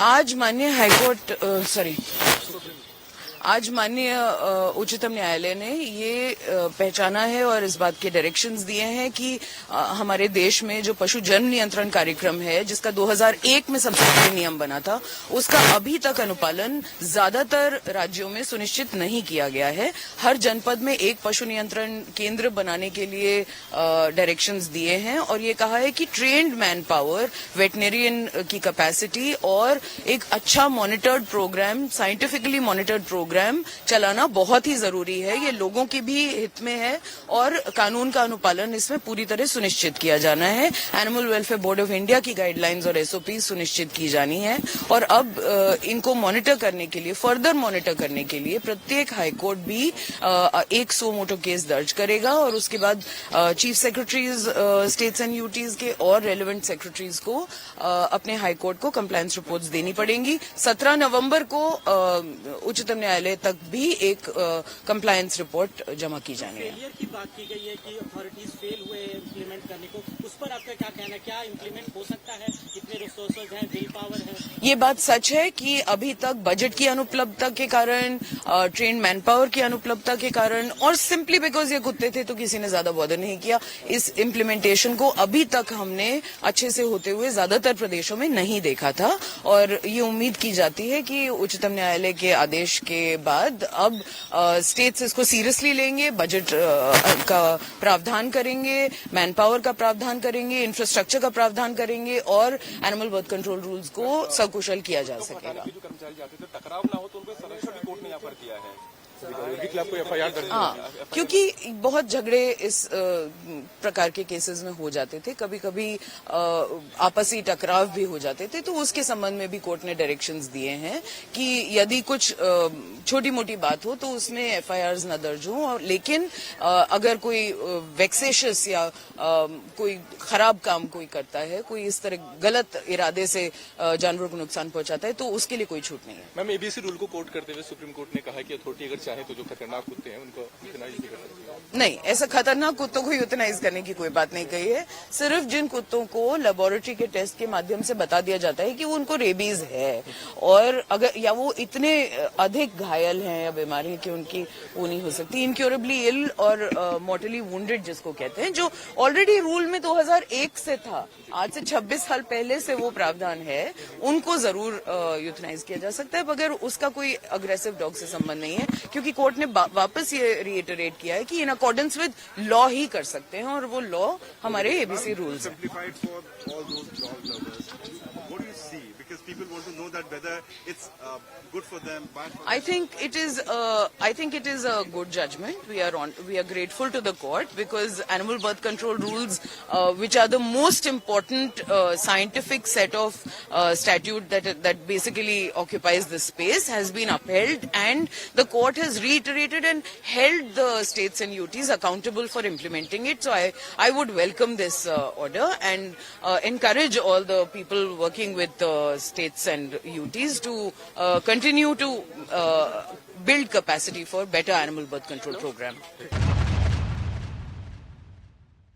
आज माननीय उच्चतम न्यायालय ने ये पहचाना है और इस बात के डायरेक्शंस दिए हैं कि हमारे देश में जो पशु जन्म नियंत्रण कार्यक्रम है, जिसका 2001 में सबसे पहले नियम बना था, उसका अभी तक अनुपालन ज्यादातर राज्यों में सुनिश्चित नहीं किया गया है। हर जनपद में एक पशु नियंत्रण केंद्र बनाने के लिए डायरेक्शंस दिए हैं और ये कहा है कि ट्रेन्ड मैन पावर, वेटनेरियन की कैपेसिटी और एक अच्छा monitored programme, scientifically monitored programme चलाना बहुत ही जरूरी है। ये लोगों के भी हित में है और कानून का अनुपालन इसमें पूरी तरह सुनिश्चित किया जाना है। Animal welfare board of India की गाइडलाइंस और एसओपी सुनिश्चित की जानी है और अब इनको मॉनिटर करने के लिए, फर्दर मॉनिटर करने के लिए प्रत्येक हाईकोर्ट भी एक सो मोटो केस दर्ज करेगा और उसके बाद chief secretaries states and UTs के और रेलेवेंट सेक्रेटरीज को अपने हाईकोर्ट को कंप्लायंस रिपोर्ट्स देनी पड़ेंगी। 17 नवंबर को उच्चतम न्यायालय तक भी एक कंप्लायंस रिपोर्ट जमा की जानी है। फेलियर की बात की गई है कि अथॉरिटीज फेल हुए इम्प्लीमेंट करने को, उस पर आपका क्या कहना है? क्या इम्प्लीमेंट हो सकता है? कितने रिसोर्सेज हैं, विल पावर है? ये बात सच है कि अभी तक बजट की अनुपलब्धता के कारण, ट्रेन मैन पावर की अनुपलब्धता के कारण और सिंपली बिकॉज ये कुत्ते थे तो किसी ने ज्यादा बॉदर नहीं किया, इस इम्प्लीमेंटेशन को अभी तक हमने अच्छे से होते हुए ज्यादातर प्रदेशों में नहीं देखा था और ये उम्मीद की जाती है कि उच्चतम न्यायालय के आदेश के बाद अब स्टेट्स इसको सीरियसली लेंगे, बजट का प्रावधान करेंगे, मैन पावर का प्रावधान करेंगे, इंफ्रास्ट्रक्चर का प्रावधान करेंगे और एनिमल बर्थ कंट्रोल रूल्स को सकुशल किया जा सकेगा। जो कर्मचारी जाते थे टकराव ना हो तो उनको संरक्षण भी कोर्ट ने यहाँ पर किया है। क्योंकि बहुत झगड़े इस प्रकार के केसेस में हो जाते थे, कभी कभी आपसी टकराव भी हो जाते थे, तो उसके संबंध में भी कोर्ट ने डायरेक्शंस दिए हैं कि यदि कुछ छोटी मोटी बात हो तो उसमें एफआईआर्स न दर्ज हो, लेकिन अगर कोई वेक्सेशियस या कोई खराब काम कोई करता है, कोई इस तरह गलत इरादे से जानवरों को नुकसान पहुंचाता है, तो उसके लिए कोई छूट नहीं है। मैम, एबीसी रूल को कोट करते हुए सुप्रीम कोर्ट ने कहा कि अथॉरिटी अगर चाहे तो जो खतरनाक कुत्ते हैं उनको यूथनाइज भी कर सकती है। नहीं, ऐसा खतरनाक कुत्तों को यूथनाइज करने की कोई बात नहीं कही है। सिर्फ जिन कुत्तों को लेबोरेटरी के टेस्ट के माध्यम से बता दिया जाता है कि वो उनको रेबीज है और अगर या वो इतने अधिक घायल हैं या बीमारी है कि उनकी वो नहीं हो सकती, इनक्योरेबली इल और मॉर्टली वुंडेड जिसको कहते हैं, जो ऑलरेडी रूल में 2001 से था, आज से 26 साल पहले से वो प्रावधान है, उनको जरूर यूथनाइज किया जा सकता है, मगर उसका कोई अग्रेसिव डॉग से संबंध नहीं है, क्योंकि कोर्ट ने वापस ये रिएटरेट किया है कि इन अकॉर्डेंस विद लॉ ही कर सकते हैं और वो लॉ हमारे एबीसी रूल्स हैं। People want to know that whether it's good for them, bad for them. I think it is a good judgment. We are grateful to the court because animal birth control rules, which are the most important scientific set of statute that basically occupies this space, has been upheld, and the court has reiterated and held the states and UTs accountable for implementing it. So I would welcome this order and encourage all the people working with the states and UTs to continue to build capacity for better animal birth control program.